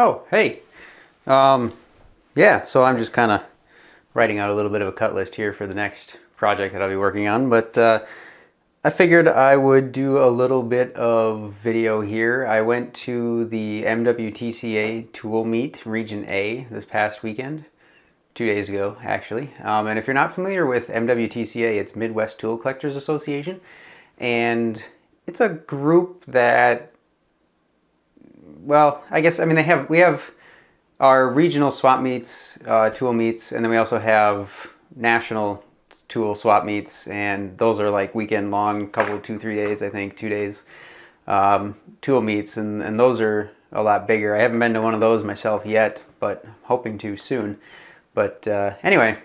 Oh, hey. Um, yeah, so I'm just kind of writing out a little bit of a cut list here for the next project that I'll be working on, but I figured I would do a little bit of video here. I went to the M-W TCA Tool Meet Region A this past weekend, 2 days ago actually. And if you're not familiar with M-W TCA, it's Midwest Tool Collectors Association, and it's a group that, well, we have our regional swap meets, tool meets, and then we also have national tool swap meets, and those are like weekend long, couple, 2-3 days, I think, 2 days, tool meets, and those are a lot bigger. I haven't been to one of those myself yet, but hoping to soon. But anyway,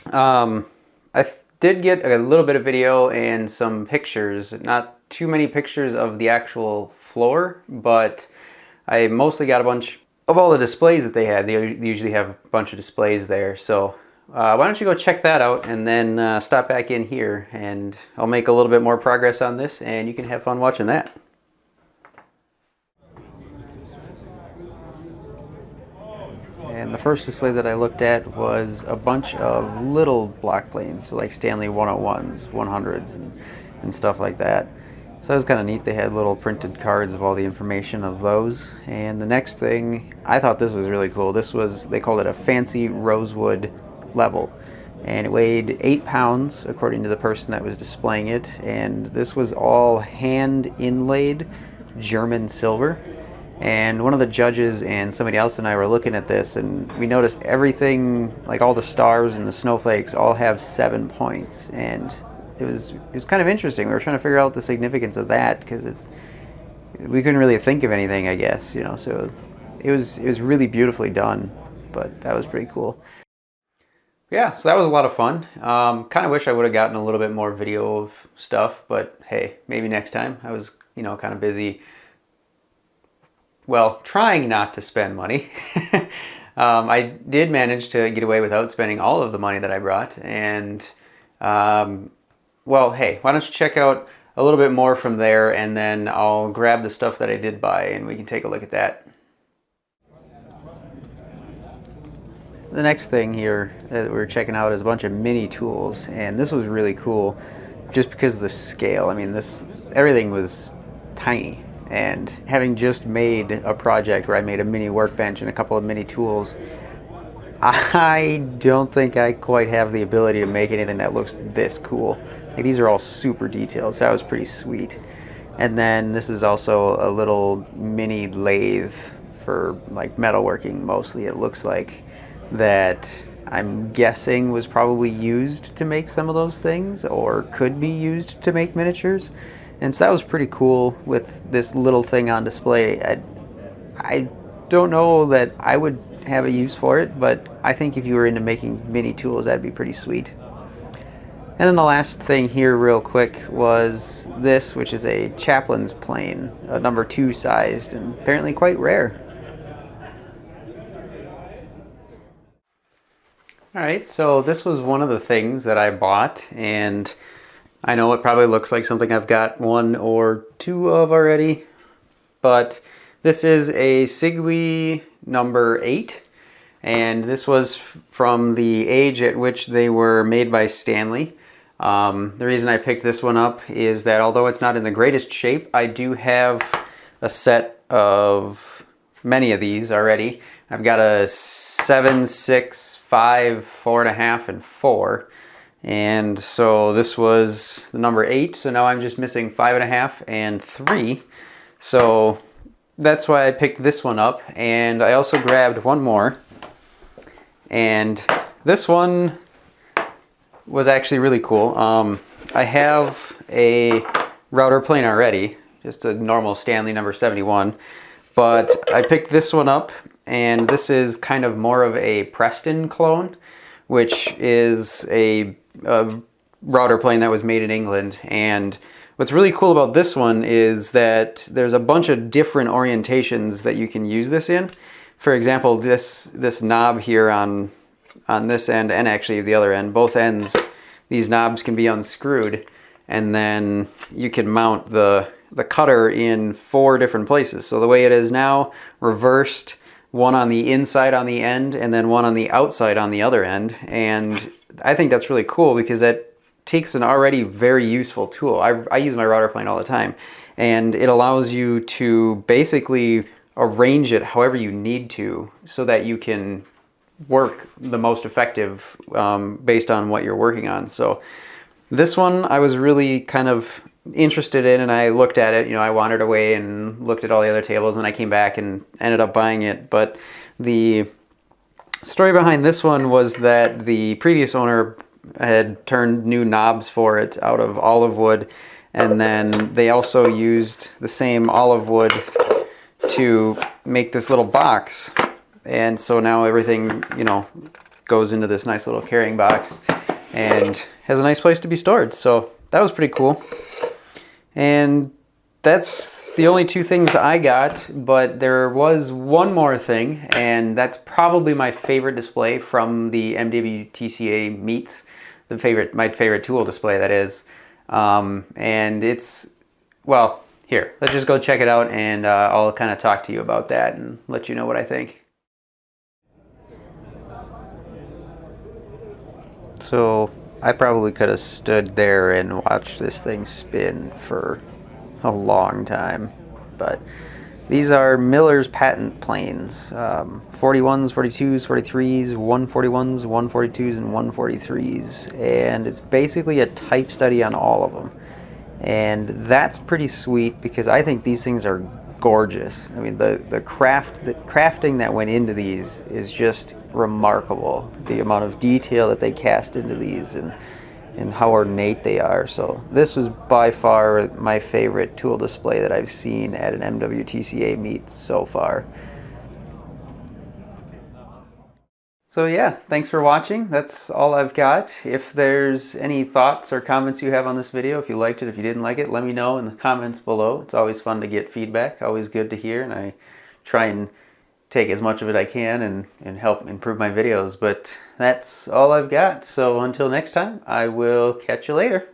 I did get a little bit of video and some pictures, not too many pictures of the actual floor, but I mostly got a bunch of all the displays that they had. They usually have a bunch of displays there. So why don't you go check that out and then stop back in here, and I'll make a little bit more progress on this and you can have fun watching that. And the first display that I looked at was a bunch of little block planes, so like Stanley 101s, 100s, and stuff like that. So that was kind of neat. They had little printed cards of all the information of those. And the next thing, I thought this was really cool. This was, they called it a fancy rosewood level. And it weighed 8 pounds, according to the person that was displaying it. And this was all hand inlaid German silver. And one of the judges and somebody else and I were looking at this, and we noticed everything, like all the stars and the snowflakes, all have 7 points. And it was kind of interesting. We were trying to figure out the significance of that, because we couldn't really think of anything, I guess, you know. So it was really beautifully done, but that was pretty cool. Yeah, so that was a lot of fun. Kind of wish I would have gotten a little bit more video of stuff, but hey, maybe next time. I was, you know, kind of busy, well, trying not to spend money. I did manage to get away without spending all of the money that I brought, and well, hey, why don't you check out a little bit more from there, and then I'll grab the stuff that I did buy and we can take a look at that. The next thing here that we're checking out is a bunch of mini tools, and this was really cool just because of the scale. I mean, everything was tiny, and having just made a project where I made a mini workbench and a couple of mini tools, I don't think I quite have the ability to make anything that looks this cool. Like, these are all super detailed, so that was pretty sweet. And then this is also a little mini lathe for like metalworking mostly, it looks like, that I'm guessing was probably used to make some of those things, or could be used to make miniatures. And so that was pretty cool with this little thing on display. I don't know that I would have a use for it, but I think if you were into making mini tools, that'd be pretty sweet. And then the last thing here real quick was this, which is a chaplain's plane, a number 2 sized, and apparently quite rare. Alright, so this was one of the things that I bought, and I know it probably looks like something I've got 1 or 2 of already, but this is a Sigley number 8, and this was from the age at which they were made by Stanley. The reason I picked this one up is that although it's not in the greatest shape, I do have a set of many of these already. I've got a 7, 6, 5, 4.5, and 4. And so this was the number 8, so now I'm just missing 5.5 and 3. So that's why I picked this one up, and I also grabbed one more. And this one was actually really cool. I have a router plane already, just a normal Stanley number 71, but I picked this one up, and this is kind of more of a Preston clone, which is a router plane that was made in England. And what's really cool about this one is that there's a bunch of different orientations that you can use this in. For example, this knob here on this end, and actually the other end, both ends, these knobs can be unscrewed, and then you can mount the cutter in 4 different places. So the way it is now, reversed, one on the inside on the end and then one on the outside on the other end. And I think that's really cool because that takes an already very useful tool. I use my router plane all the time, and it allows you to basically arrange it however you need to so that you can work the most effective based on what you're working on. So this one I was really kind of interested in, and I looked at it, you know, I wandered away and looked at all the other tables, and I came back and ended up buying it. But the story behind this one was that the previous owner had turned new knobs for it out of olive wood, and then they also used the same olive wood to make this little box. And so now everything, you know, goes into this nice little carrying box and has a nice place to be stored. So that was pretty cool. And that's the only two things I got, but there was one more thing, and that's probably my favorite display from the M-W TCA meets, my favorite tool display, that is. And it's, well, here, let's just go check it out, and I'll kind of talk to you about that and let you know what I think. So I probably could have stood there and watched this thing spin for a long time, but these are Miller's patent planes, 41s, 42s, 43s, 141s, 142s, and 143s, and it's basically a type study on all of them. And that's pretty sweet because I think these things are gorgeous. I mean, the crafting that went into these is just remarkable. The amount of detail that they cast into these and how ornate they are. So this was by far my favorite tool display that I've seen at an M-W TCA meet so far. So yeah, thanks for watching. That's all I've got. If there's any thoughts or comments you have on this video, if you liked it, if you didn't like it, let me know in the comments below. It's always fun to get feedback, always good to hear, and I try and take as much of it I can and help improve my videos. But that's all I've got. So until next time, I will catch you later.